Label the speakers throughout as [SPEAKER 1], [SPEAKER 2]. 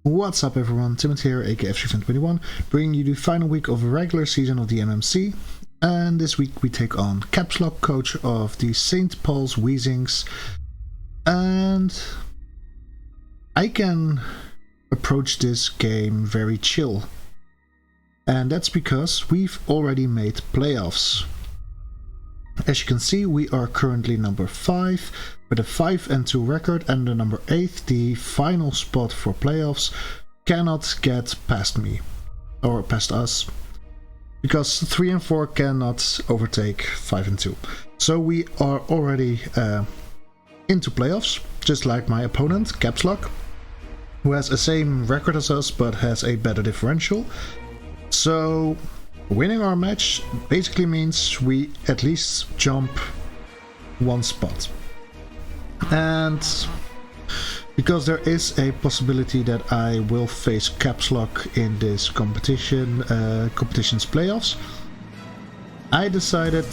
[SPEAKER 1] What's up everyone, Timothy here, aka FCFan21, bringing you the final week of the regular season of the MMC. And this week we take on Caps Lock, coach of the St. Paul's Weezings. And I can approach this game very chill. And that's because we've already made playoffs. As you can see, we are currently number 5 with a 5-2 record, and the number 8, the final spot for playoffs, cannot get past me, or past us, because 3 and 4 cannot overtake 5 and 2. So we are already into playoffs, just like my opponent, Caps Lock, who has the same record as us but has a better differential. So winning our match basically means we at least jump one spot. And because there is a possibility that I will face Caps Lock in this competition's playoffs, I decided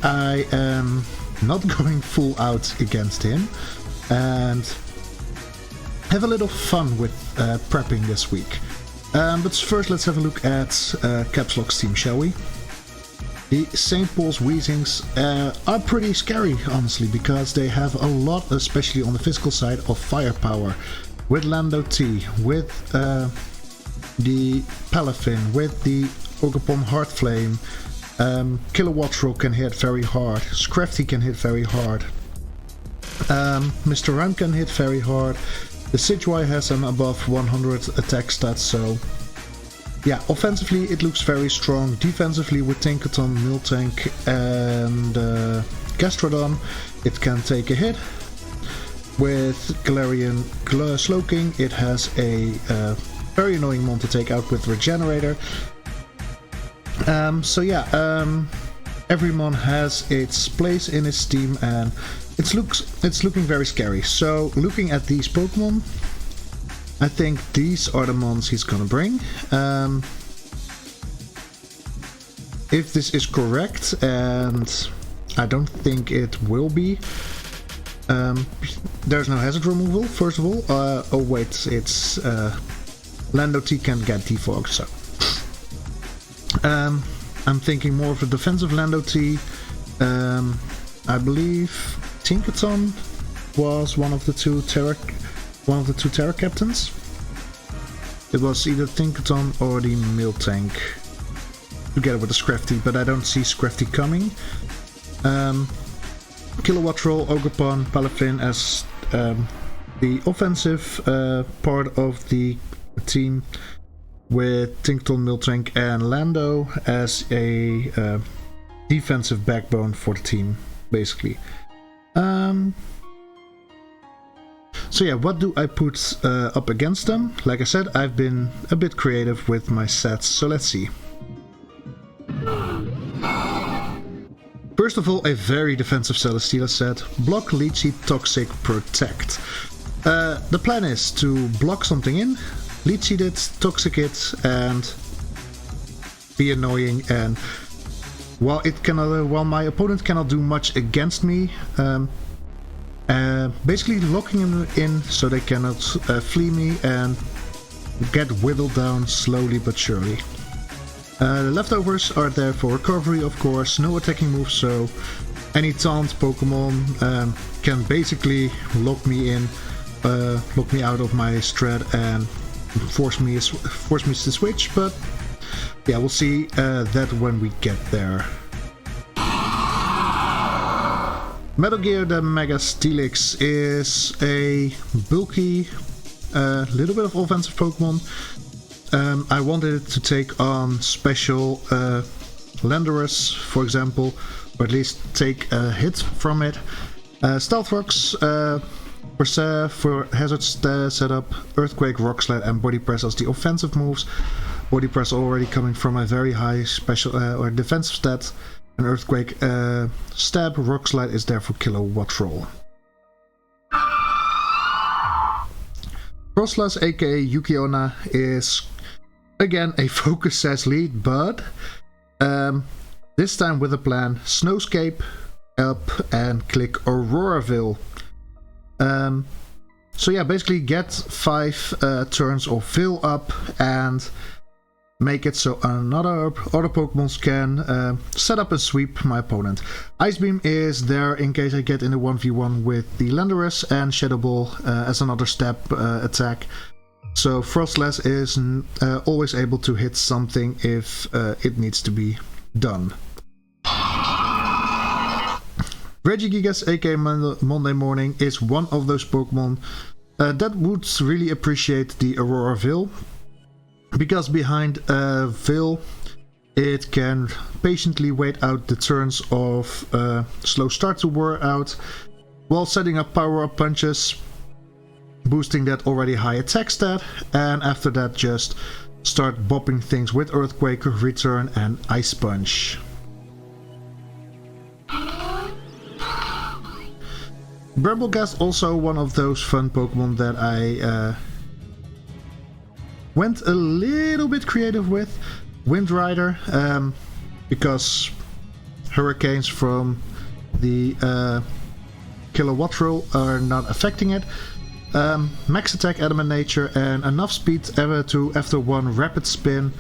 [SPEAKER 1] I am not going full out against him and have a little fun with prepping this week. But first let's have a look at Caps Lock's team, shall we? The St. Paul's Weezings are pretty scary, honestly, because they have a lot, especially on the physical side, of firepower. With Lando T, with the Palafin, with the Ogapon Heartflame, Kilowattrel can hit very hard, Scrafty can hit very hard, Mr. Ram can hit very hard. The Sidgewai has an above 100 attack stats, so yeah, offensively it looks very strong. Defensively with Tinkerton, Miltank and Gastrodon, it can take a hit. With Galarian Slowking, it has a very annoying mon to take out with Regenerator. So yeah, every mon has its place in its team and it's looking very scary. So looking at these Pokemon, I think these are the mons he's gonna bring. If this is correct, and I don't think it will be, there's no hazard removal, first of all. Oh wait, it's Lando T can get defogged, so I'm thinking more of a defensive Lando T. I believe Tinkerton was one of the two Terra captains. It was either Tinkerton or the Miltank together with the Scrafty, but I don't see Scrafty coming. Kilowattrel, Ogapon, Palafin as the offensive part of the team, with Tinkerton, Miltank and Lando as a defensive backbone for the team, basically. So yeah, what do I put up against them? Like I said, I've been a bit creative with my sets, so let's see. First of all, a very defensive Celesteela set. Block, Leech Seed, Toxic, Protect. The plan is to block something in, Leech Seed it, Toxic it, and be annoying. And while my opponent cannot do much against me, basically locking them in so they cannot flee me and get whittled down slowly but surely. The leftovers are there for recovery, of course, no attacking moves, so any taunt Pokemon can basically lock me in, lock me out of my strat and force me to switch, but yeah, we'll see that when we get there. Metal Gear the Mega Steelix is a bulky, little bit of offensive Pokemon. I wanted it to take on special Landorus, for example, or at least take a hit from it. Stealth Rocks for hazard setup, Earthquake, Rock Slide and Body Press as the offensive moves. Body Press already coming from a very high special or defensive stat. An Earthquake, Stab, Rock Slide is there for Kilowattrel. Frostlass aka Yukiona is again a focus says lead, but this time with a plan. Snowscape up and click Auroraville. So yeah, basically get 5 turns of Veil up and make it so other Pokemons can set up and sweep my opponent. Ice Beam is there in case I get in a 1v1 with the Landorus, and Shadow Ball as another step attack. So Frostless is always able to hit something if it needs to be done. Regigigas, aka Monday Morning, is one of those Pokemon that would really appreciate the Aurora Veil. Because behind Veil, it can patiently wait out the turns of slow start to wear out, while setting up power-up punches, boosting that already high attack stat, and after that just start bopping things with Earthquake, Return and Ice Punch. Bramblegast, also one of those fun Pokemon that I went a little bit creative with. Wind Rider, because hurricanes from the Kilowattrel are not affecting it. Max attack, Adamant Nature, and enough speed ever to, after one rapid spin,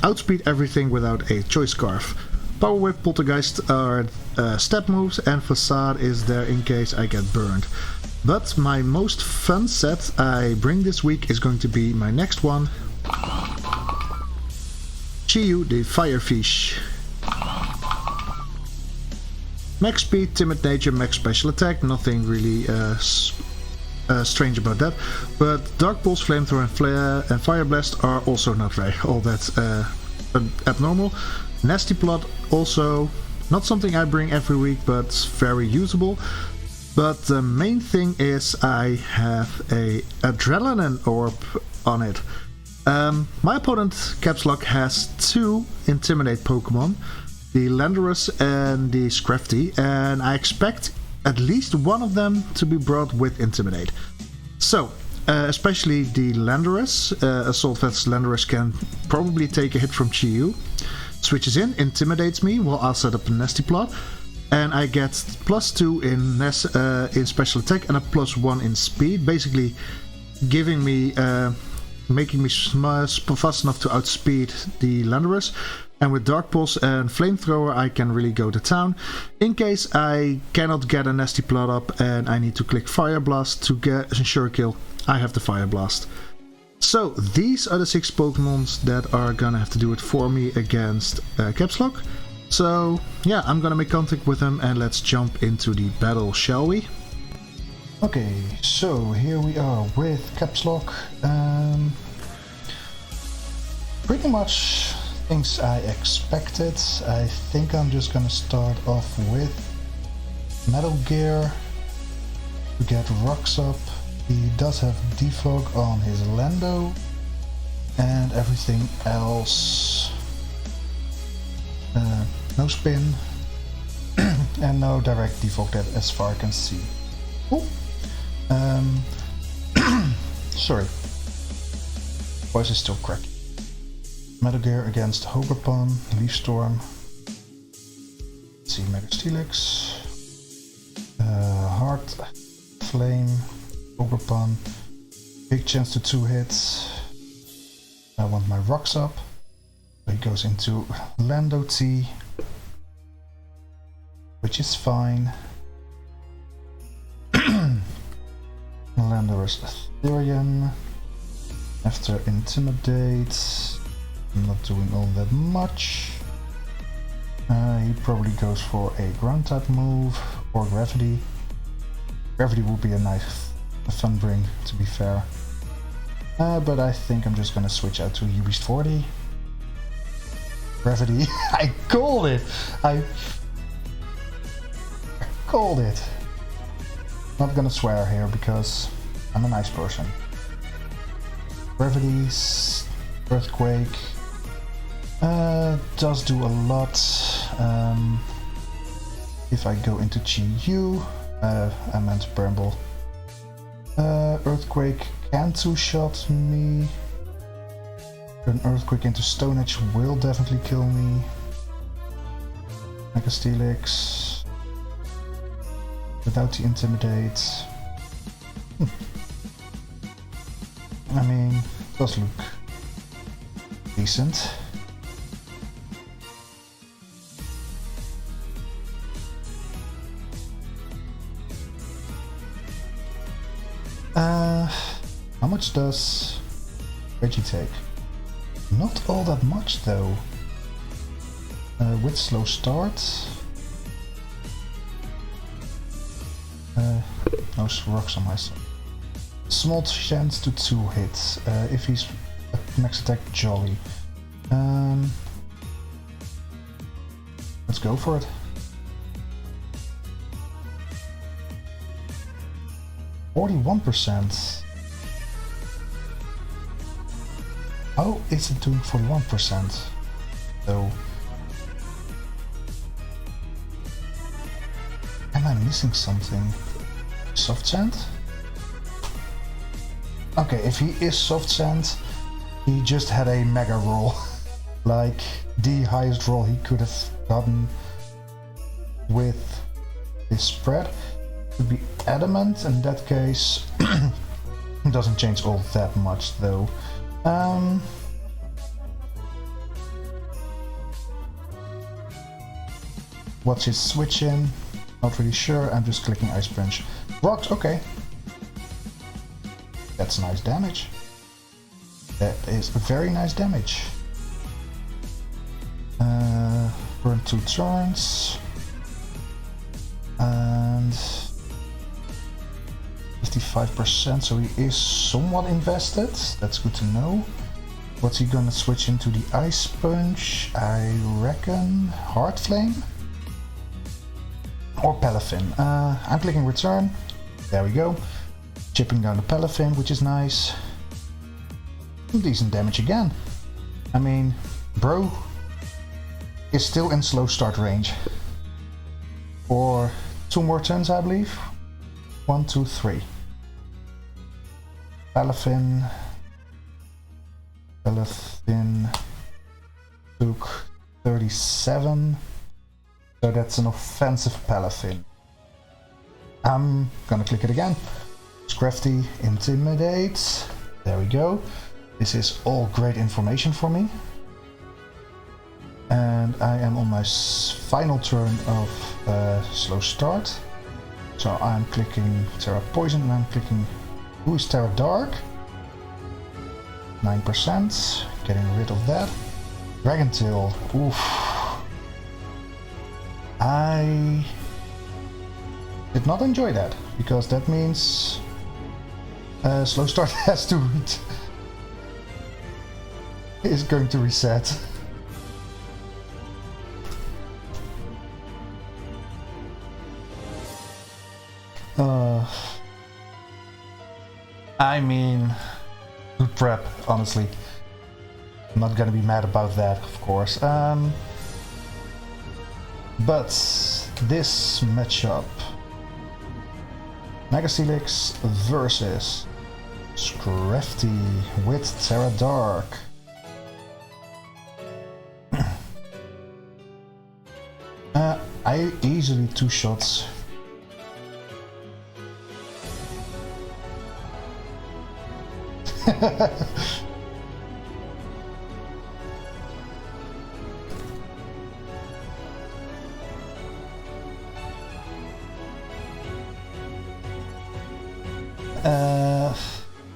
[SPEAKER 1] outspeed everything without a Choice Scarf. Power Whip, Poltergeist are step moves, and Facade is there in case I get burned. But my most fun set I bring this week is going to be my next one. Chi-Yu, the Firefish. Max speed, timid nature, max special attack, nothing really strange about that. But Dark Pulse, Flamethrower and Flare and Fire Blast are also not all that abnormal. Nasty Plot, also not something I bring every week, but very usable. But the main thing is I have a Adrenaline Orb on it. My opponent, Caps Lock, has 2 Intimidate Pokemon, the Landorus and the Scrafty, and I expect at least one of them to be brought with Intimidate. So, especially the Landorus, Assault Vest Landorus can probably take a hit from Chi-Yu, switches in, intimidates me while I'll set up a Nasty Plot, and I get +2 in special attack and a +1 in speed, basically giving me, making me fast enough to outspeed the Landorus. And with Dark Pulse and Flamethrower I can really go to town. In case I cannot get a Nasty Plot up and I need to click Fire Blast to ensure a kill, I have the Fire Blast. So these are the 6 Pokemons that are gonna have to do it for me against Caps Lock. So yeah, I'm gonna make contact with them and let's jump into the battle, shall we? Okay, so here we are with Caps Lock. Pretty much things I expected. I think I'm just gonna start off with Metal Gear to get rocks up. He does have Defog on his Lando, and everything else no spin and no direct defog that as far I can see. Oh, sorry, voice is still cracking. Metal Gear against Hogerpon, Leaf Storm. Let's see, Mega Steelix, Heart Flame, Hogerpon. Big chance to 2 hits. I want my rocks up. So he goes into Lando T, which is fine. Landorus Ethereum. After Intimidate, I'm not doing all that much. He probably goes for a ground type move or Gravity. Gravity would be a fun bring, to be fair. But I think I'm just gonna switch out to UBeast 40. Gravity. I called it! I called it! Not gonna swear here because I'm a nice person. Gravity, Earthquake, does do a lot. If I go into Chi-Yu, I meant Bramble. Earthquake can 2-shot me. An Earthquake into Stone Edge will definitely kill me. Mega Steelix without the Intimidate. I mean, does look decent. How much does Reggie take? Not all that much though. With slow start. No rocks on my side. Small chance to 2 hits. If he's at max attack, jolly. Let's go for it. 41%. How is it doing 41%? Though. Am I missing something? Soft sand? Okay, if he is soft sand, he just had a mega roll. Like the highest roll he could have gotten with his spread. Could be adamant, in that case it doesn't change all that much though. What's his switch in? Not really sure, I'm just clicking Ice Punch. Rocks, okay. That's nice damage. That is very nice damage. Burn 2 turns. And 55%, so he is somewhat invested. That's good to know. What's he gonna switch into? The Ice Punch? I reckon Heart Flame? Or Palafin. I'm clicking return. There we go. Chipping down the Palafin, which is nice. Decent damage again. I mean, bro is still in slow start range. For 2 more turns, I believe. 1, 2, 3. Palafin took 37. So that's an offensive Palafin. I'm gonna click it again. Scrafty, Intimidate. There we go. This is all great information for me. And I am on my final turn of slow start. So I'm clicking Terra Poison and I'm clicking... Who is Terra Dark? 9%. Getting rid of that. Dragon Tail. Oof. I did not enjoy that, because that means slow start has to is going to reset. I mean, good prep, honestly. I'm not gonna be mad about that, of course. But this matchup, Megacelix versus Scrafty with Terra Dark. I easily 2 shots.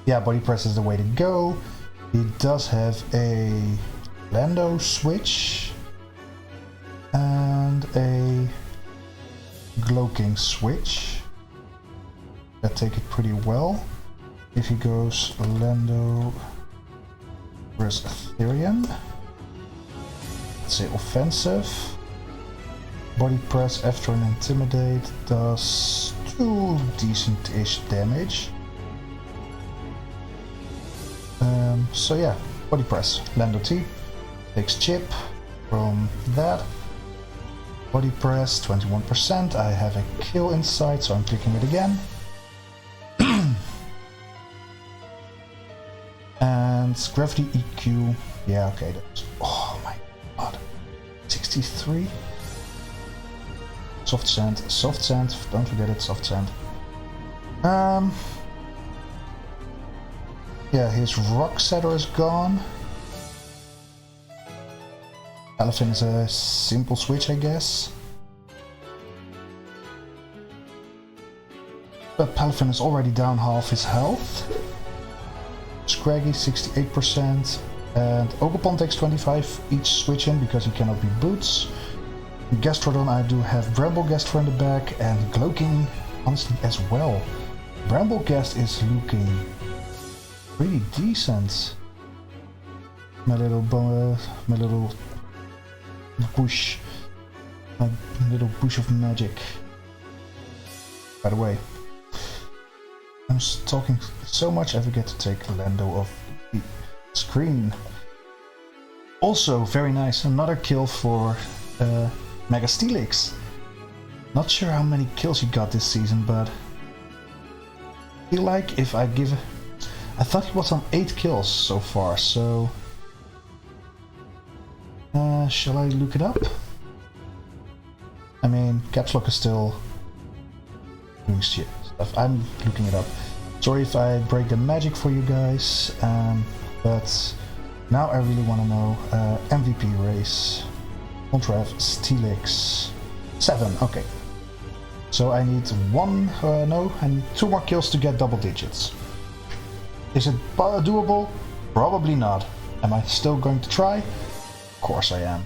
[SPEAKER 1] Yeah, body press is the way to go. He does have a Lando switch and a Glow-King switch that take it pretty well. If he goes Lando versus Ethereum, let's say offensive. Body press after an Intimidate does 2 decent-ish damage. So yeah, body press. Lando T takes chip from that. Body press 21%. I have a kill inside, so I'm clicking it again. And Gravity EQ. Yeah, okay. That's, oh my god. 63. Soft sand. Soft sand. Don't forget it. Soft sand. Yeah, his rock setter is gone. Elephant is a simple switch, I guess. But Palafin is already down half his health. Scraggy 68%. And Ogerpon takes 25 each switch in because he cannot be boots. Gastrodon, I do have Bramblegast in the back and Glowking honestly as well. Bramblegast is looking pretty decent. My little bush. My little bush of magic. By the way, I'm talking so much I forget to take Lando off the screen. Also, very nice, another kill for Mega Steelix. Not sure how many kills he got this season, but I feel like if I give... I thought he was on 8 kills so far, so... shall I look it up? I mean, Caps Lock is still doing shit stuff. I'm looking it up. Sorry if I break the magic for you guys, but now I really want to know MVP race. Contrav Steelix 7. Okay. So I need I need 2 more kills to get double digits. Is it doable? Probably not. Am I still going to try? Of course I am.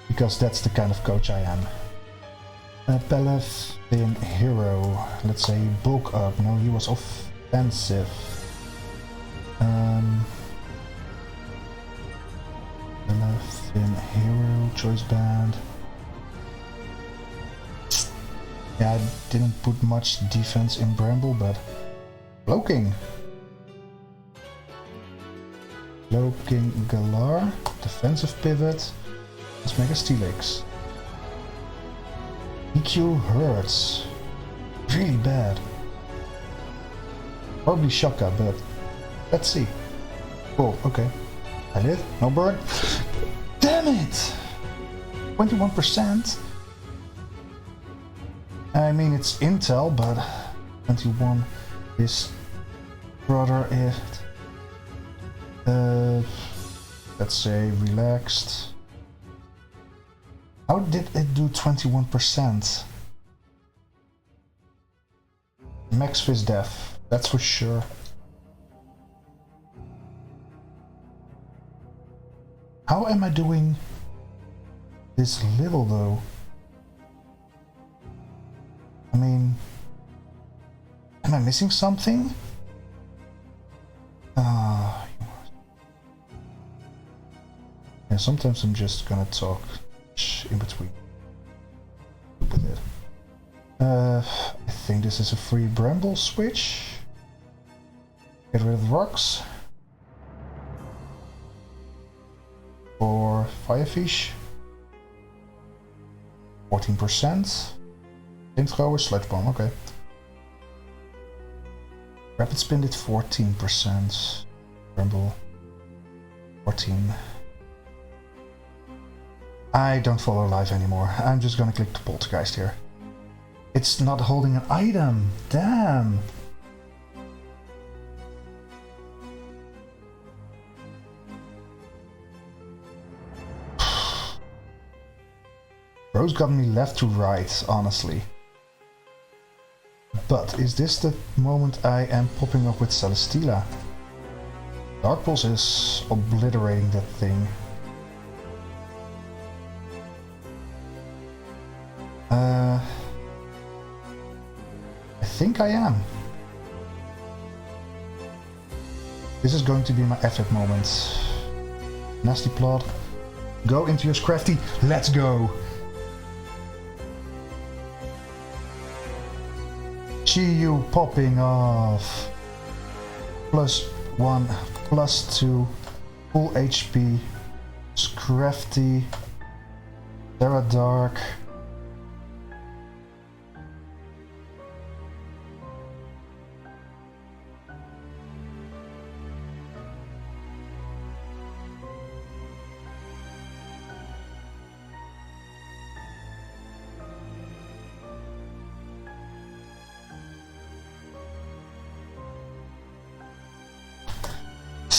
[SPEAKER 1] Because that's the kind of coach I am. Palafin Hero. Let's say bulk up. No, he was offensive. Palafin Hero. Choice band. Yeah, I didn't put much defense in Bramble, but... Cloaking. Cloaking Galar. Defensive pivot. Let's make a Steelix. EQ hurts. Really bad. Probably Shaka, but let's see. Cool, okay. I did. No burn. Damn it! 21%? I mean, it's Intel, but 21 is rather it. Let's say relaxed. How did it do 21%? Max Fizz Def, that's for sure. How am I doing this little though? I mean, am I missing something? Yeah, sometimes I'm just gonna talk in between with it. I think this is a free Bramble switch. Get rid of rocks. For Firefish. 14%. Flamethrower, Sludge Bomb, okay. Rapid Spin did 14%. Bramble 14. I don't follow live anymore. I'm just gonna click the Poltergeist here. It's not holding an item. Damn. Bro's got me left to right, honestly. But is this the moment I am popping up with Celesteela? Dark Pulse is obliterating that thing. I think I am. This is going to be my epic moment. Nasty Plot. Go into your Scrafty. Let's go. Chi-Yu popping off. +1, +2. Full HP. Scrafty. Terra Dark.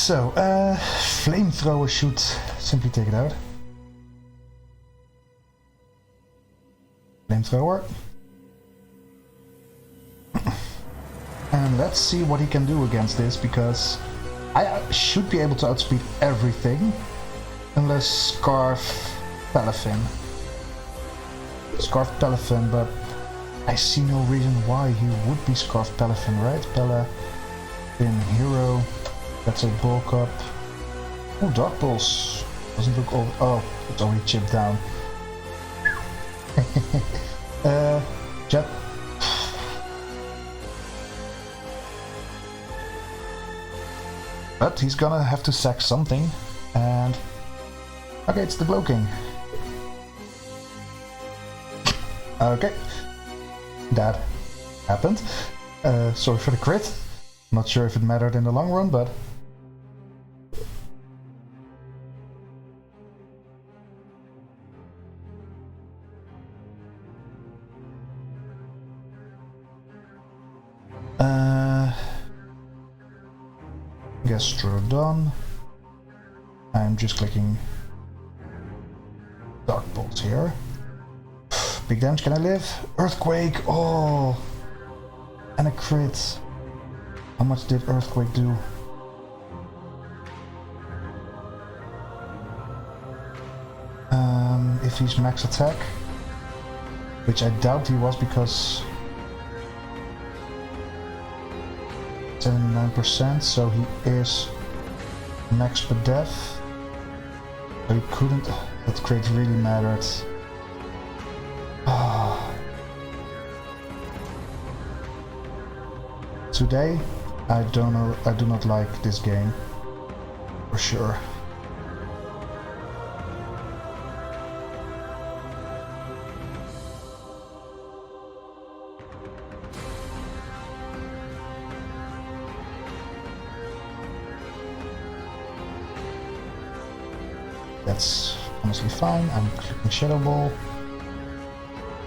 [SPEAKER 1] So, flamethrower should simply take it out. Flamethrower. And let's see what he can do against this, because I should be able to outspeed everything. Unless Scarf Palafin. Scarf Palafin, but I see no reason why he would be Scarf Palafin, right? Palafin Hero. That's a bulk up. Oh, Dark Pulse. Doesn't look all. Oh, it's already chipped down. Jet. But he's gonna have to sack something. And. Okay, it's the Glow King. Okay. That happened. Sorry for the crit. Not sure if it mattered in the long run, but. Gastrodon. I'm just clicking Dark Bolt here. Big damage, can I live? Earthquake, oh! And a crit. How much did Earthquake do? If he's max attack, which I doubt he was because 79%, so he is max per death. So he couldn't. That crit really mattered. Today, I don't know. I do not like this game for sure. That's honestly fine. I'm clicking Shadow Ball.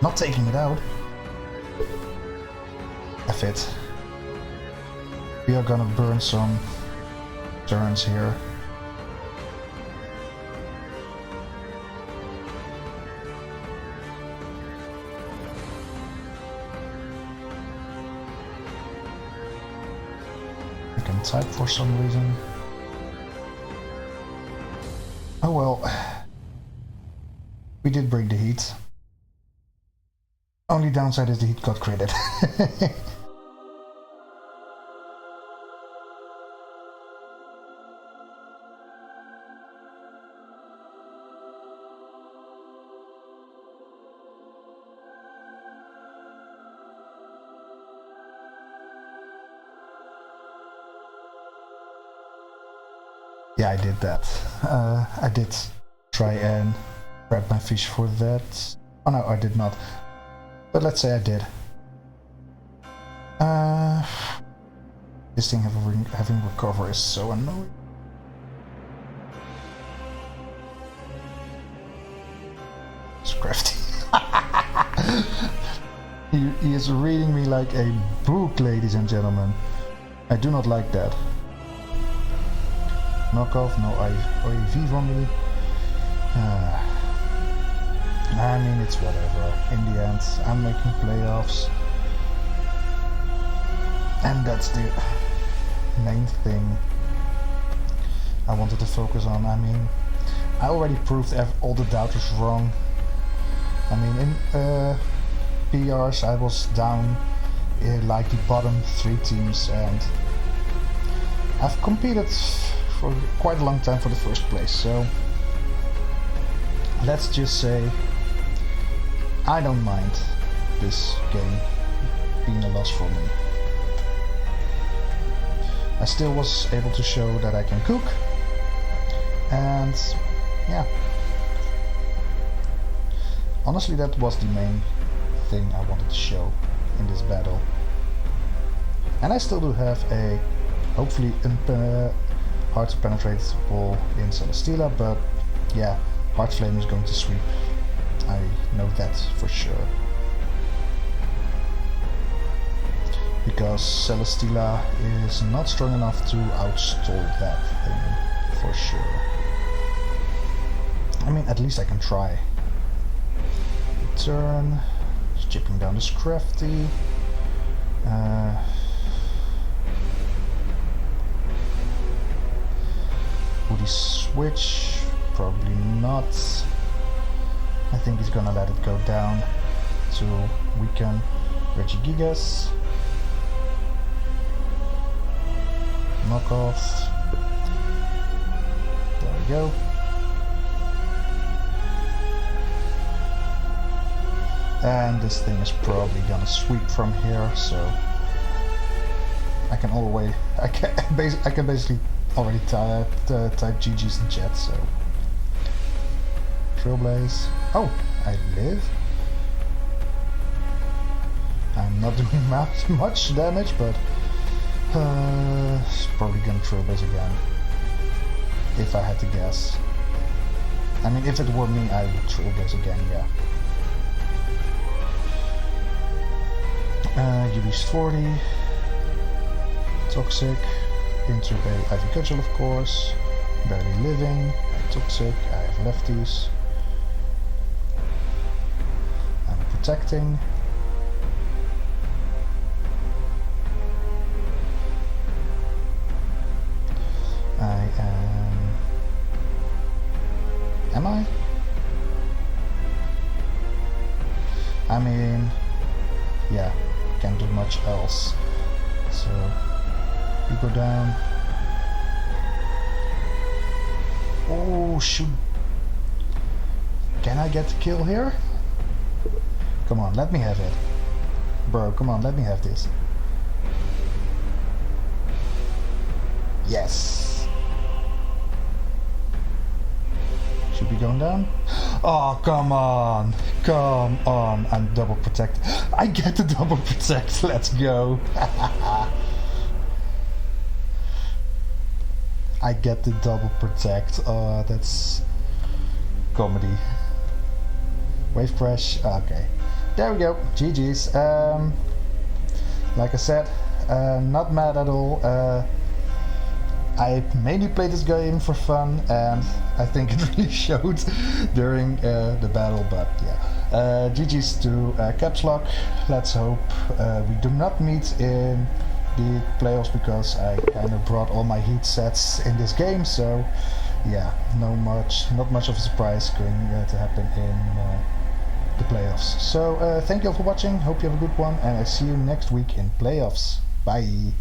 [SPEAKER 1] Not taking it out. F it. We are gonna burn some turns here. I can type for some reason. Oh well, we did bring the heat. Only downside is the heat got critted. Yeah, I did that. I did try and grab my fish for that. Oh no, I did not. But let's say I did. This thing having recover is so annoying. It's crafty. He is reading me like a book, ladies and gentlemen. I do not like that. Knockoff, no OEV for me. I mean, it's whatever. In the end, I'm making playoffs. And that's the main thing I wanted to focus on. I mean, I already proved all the doubters wrong. I mean, in PRs I was down like the bottom 3 teams, and I've competed for quite a long time for the first place, so let's just say I don't mind this game being a loss for me. I still was able to show that I can cook, and yeah, honestly that was the main thing I wanted to show in this battle. And I still do have a hopefully hard to penetrate wall in Celesteela, but yeah, Heart Flame is going to sweep. I know that for sure. because Celesteela is not strong enough to outstall that thing, for sure. I mean, at least I can try. Turn, chipping down this crafty. Would he switch? Probably not. I think he's gonna let it go down to weaken Regigigas. Knock off. There we go. And this thing is probably gonna sweep from here, so I can always I can basically already type GG's in chat. So Trailblaze. Oh, I live. I'm not doing much damage, but it's probably gonna Trailblaze again. If I had to guess. I mean, if it were me, I would Trailblaze again, yeah. UB's 40. Toxic. Into a Ivy Cudgel, of course. Barely living. Toxic. I have lefties. I'm protecting. I am... Am I? I mean... Yeah, can't do much else. So... You go down. Oh, shoot. Can I get the kill here? Come on, let me have it. Bro, come on, let me have this. Yes. Should be going down. Oh, come on. Come on. I'm double protect. I get the double protect. Let's go. I get the double protect. That's comedy. Wave crash. Okay. There we go. GG's. Like I said, not mad at all. I mainly played this game for fun, and I think it really showed during the battle, but yeah. GG's to Caps Lock. Let's hope we do not meet in the playoffs, because I kind of brought all my heat sets in this game, so yeah, not much of a surprise going to happen in the playoffs. So thank you all for watching, hope you have a good one, and I see you next week in playoffs. Bye!